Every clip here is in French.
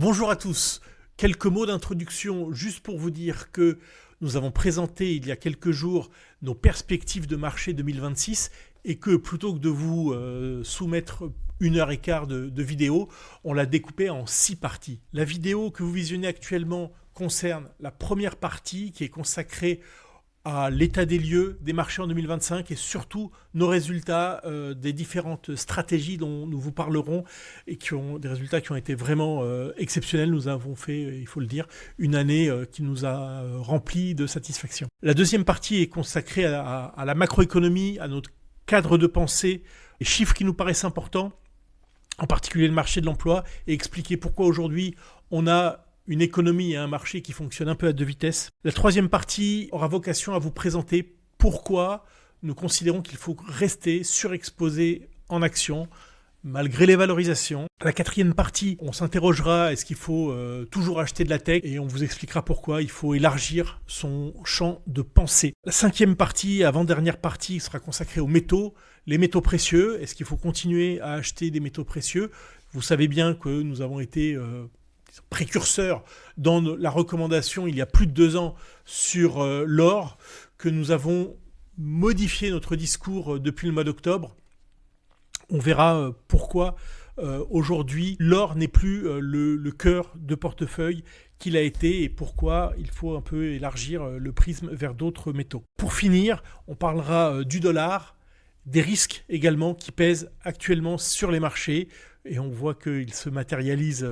Bonjour à tous. Quelques mots d'introduction juste pour vous dire que nous avons présenté il y a quelques jours nos perspectives de marché 2026 et que plutôt que de vous soumettre 1 heure et quart de vidéo, on l'a découpé en 6 parties. La vidéo que vous visionnez actuellement concerne la première partie qui est consacrée à l'état des lieux des marchés en 2025 et surtout nos résultats des différentes stratégies dont nous vous parlerons et qui ont des résultats qui ont été vraiment exceptionnels. Nous avons fait, il faut le dire, une année qui nous a rempli de satisfaction. La deuxième partie est consacrée à la macroéconomie, à notre cadre de pensée, les chiffres qui nous paraissent importants, en particulier le marché de l'emploi, et expliquer pourquoi aujourd'hui on a une économie et un marché qui fonctionnent un peu à deux vitesses. La troisième partie aura vocation à vous présenter pourquoi nous considérons qu'il faut rester surexposé en actions malgré les valorisations. La quatrième partie, on s'interrogera est-ce qu'il faut toujours acheter de la tech et on vous expliquera pourquoi il faut élargir son champ de pensée. La cinquième partie, avant-dernière partie, sera consacrée aux métaux, les métaux précieux. Est-ce qu'il faut continuer à acheter des métaux précieux ? Vous savez bien que nous avons été précurseur dans la recommandation il y a plus de 2 ans sur l'or, que nous avons modifié notre discours depuis le mois d'octobre. On verra pourquoi aujourd'hui l'or n'est plus le cœur de portefeuille qu'il a été et pourquoi il faut un peu élargir le prisme vers d'autres métaux. Pour finir, on parlera du dollar, des risques également qui pèsent actuellement sur les marchés et on voit qu'il se matérialise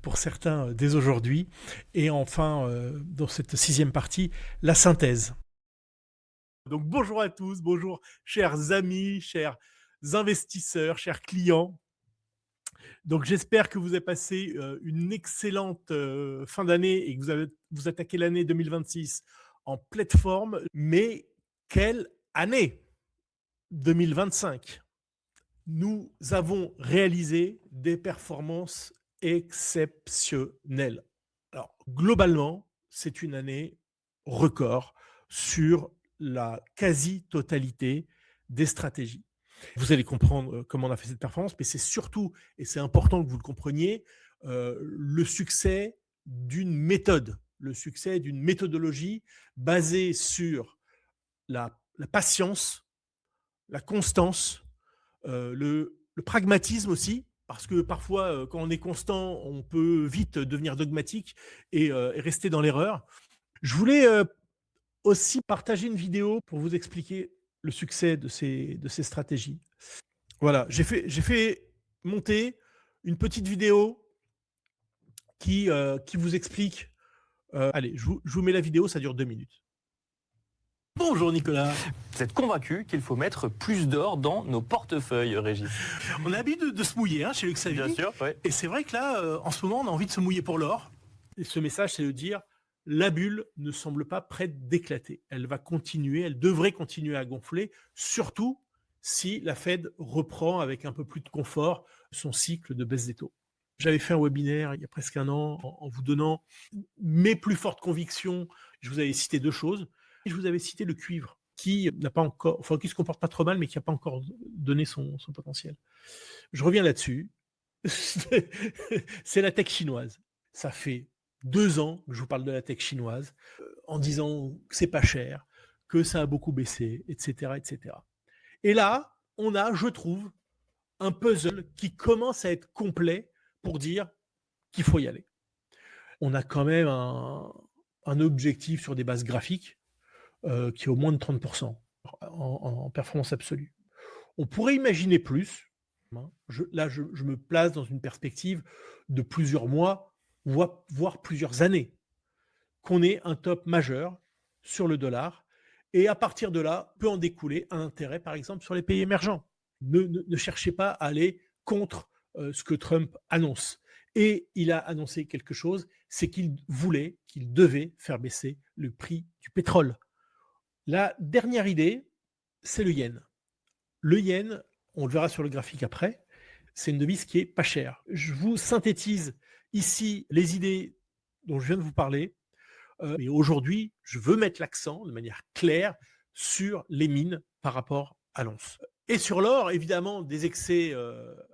pour certains dès aujourd'hui. Et enfin, dans cette 6e partie, la synthèse. Donc bonjour à tous, bonjour chers amis, chers investisseurs, chers clients. Donc j'espère que vous avez passé une excellente fin d'année et que vous attaquez l'année 2026 en pleine forme. Mais quelle année 2025! Nous avons réalisé des performances exceptionnelles. Alors, globalement, c'est une année record sur la quasi-totalité des stratégies. Vous allez comprendre comment on a fait cette performance, mais c'est surtout, et c'est important que vous le compreniez, le succès d'une méthode, le succès d'une méthodologie basée sur la patience, la constance, le pragmatisme aussi, parce que parfois, quand on est constant, on peut vite devenir dogmatique et rester dans l'erreur. Je voulais aussi partager une vidéo pour vous expliquer le succès de ces stratégies. Voilà, j'ai fait monter une petite vidéo qui vous explique. Allez, je vous mets la vidéo, ça dure 2 minutes. Bonjour Nicolas. Vous êtes convaincu qu'il faut mettre plus d'or dans nos portefeuilles, Régis? On a l'habitude de se mouiller chez Lux Savvy. Bien sûr, oui. Et c'est vrai que là, en ce moment, on a envie de se mouiller pour l'or. Et ce message, c'est de dire la bulle ne semble pas prête d'éclater. Elle va continuer, elle devrait continuer à gonfler, surtout si la Fed reprend avec un peu plus de confort son cycle de baisse des taux. J'avais fait un webinaire il y a presque 1 an en vous donnant mes plus fortes convictions. Je vous avais cité 2 choses. Je vous avais cité le cuivre, qui n'a pas encore, enfin qui se comporte pas trop mal, mais qui n'a pas encore donné son potentiel. Je reviens là-dessus. C'est la tech chinoise. Ça fait 2 ans que je vous parle de la tech chinoise, en disant que c'est pas cher, que ça a beaucoup baissé, etc., etc. Et là, on a, je trouve, un puzzle qui commence à être complet pour dire qu'il faut y aller. On a quand même un objectif sur des bases graphiques qui est au moins de 30% en performance absolue. On pourrait imaginer plus. Je me place dans une perspective de plusieurs mois, voire plusieurs années, qu'on ait un top majeur sur le dollar. Et à partir de là, peut en découler un intérêt, par exemple, sur les pays émergents. Ne cherchez pas à aller contre ce que Trump annonce. Et il a annoncé quelque chose, c'est qu'il devait faire baisser le prix du pétrole. La dernière idée, c'est le yen. Le yen, on le verra sur le graphique après, c'est une devise qui est pas chère. Je vous synthétise ici les idées dont je viens de vous parler. Et aujourd'hui, je veux mettre l'accent de manière claire sur les mines par rapport à l'once. Et sur l'or, évidemment, des excès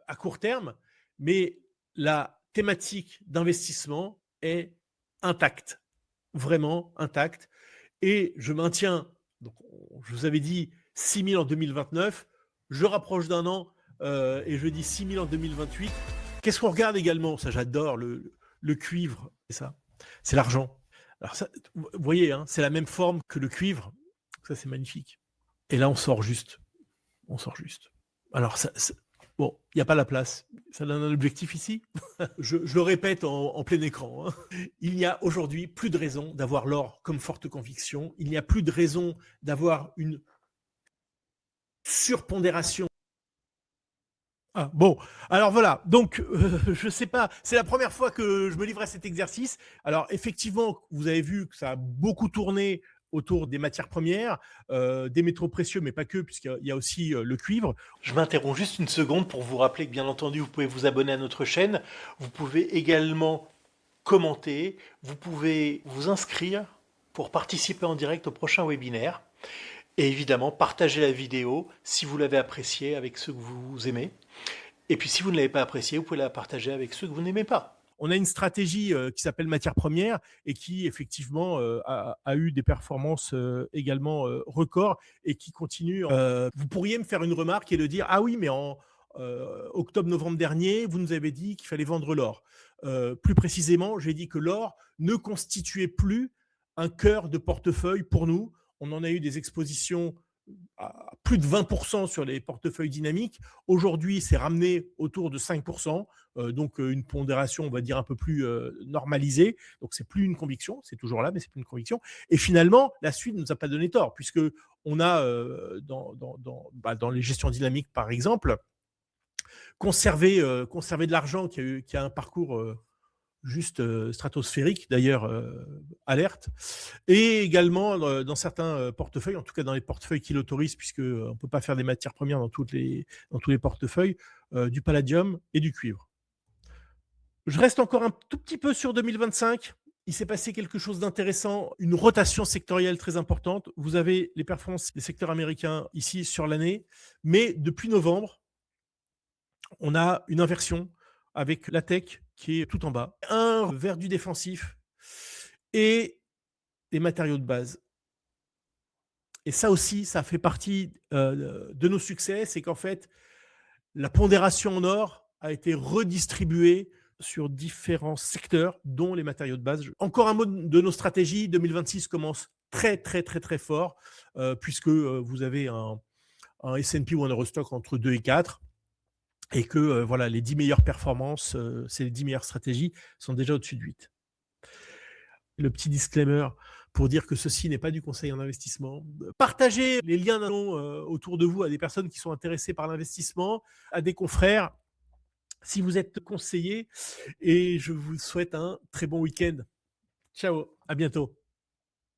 à court terme, mais la thématique d'investissement est intacte, vraiment intacte. Et je maintiens, donc je vous avais dit 6 000 en 2029, je rapproche d'un an et je dis 6 000 en 2028. Qu'est-ce qu'on regarde également? Ça, j'adore, le cuivre, c'est l'argent. Alors ça, vous voyez, hein, c'est la même forme que le cuivre. Ça, c'est magnifique. Et là, on sort juste. Alors, bon, il n'y a pas la place. Ça donne un objectif ici. je le répète en plein écran. Hein. Il n'y a aujourd'hui plus de raison d'avoir l'or comme forte conviction. Il n'y a plus de raison d'avoir une surpondération. Ah, bon, alors voilà, donc je sais pas, c'est la première fois que je me livre à cet exercice. Alors effectivement, vous avez vu que ça a beaucoup tourné autour des matières premières, des métaux précieux, mais pas que, puisqu'il y a aussi le cuivre. Je m'interromps juste une seconde pour vous rappeler que bien entendu, vous pouvez vous abonner à notre chaîne. Vous pouvez également commenter, vous pouvez vous inscrire pour participer en direct au prochain webinaire. Et évidemment, partagez la vidéo si vous l'avez appréciée avec ceux que vous aimez. Et puis si vous ne l'avez pas appréciée, vous pouvez la partager avec ceux que vous n'aimez pas. On a une stratégie qui s'appelle matière première et qui effectivement a eu des performances également records et qui continue. Vous pourriez me faire une remarque et de dire « Ah oui, mais en octobre-novembre dernier, vous nous avez dit qu'il fallait vendre l'or. » Plus précisément, j'ai dit que l'or ne constituait plus un cœur de portefeuille pour nous. On en a eu des expositions à plus de 20% sur les portefeuilles dynamiques. Aujourd'hui, c'est ramené autour de 5%, donc une pondération, on va dire, un peu plus normalisée. Donc, c'est plus une conviction, c'est toujours là, mais c'est plus une conviction. Et finalement, la suite ne nous a pas donné tort, puisque on a, dans les gestions dynamiques, par exemple, conservé de l'argent qui a un parcours juste stratosphérique, d'ailleurs, alerte, et également dans certains portefeuilles, en tout cas dans les portefeuilles qui l'autorisent, puisqu'on ne peut pas faire des matières premières dans tous les portefeuilles, du palladium et du cuivre. Je reste encore un tout petit peu sur 2025. Il s'est passé quelque chose d'intéressant, une rotation sectorielle très importante. Vous avez les performances des secteurs américains ici sur l'année, mais depuis novembre, on a une inversion avec la tech qui est tout en bas, vers du défensif et des matériaux de base. Et ça aussi, ça fait partie de nos succès, c'est qu'en fait, la pondération en or a été redistribuée sur différents secteurs, dont les matériaux de base. Encore un mot de nos stratégies. 2026 commence très, très, très, très fort, puisque vous avez un S&P ou un Eurostock entre 2 et 4. Et que voilà, les 10 meilleures performances, c'est les 10 meilleures stratégies, sont déjà au-dessus de 8. Le petit disclaimer pour dire que ceci n'est pas du conseil en investissement. Partagez les liens autour de vous à des personnes qui sont intéressées par l'investissement, à des confrères, si vous êtes conseillé. Et je vous souhaite un très bon week-end. Ciao, à bientôt.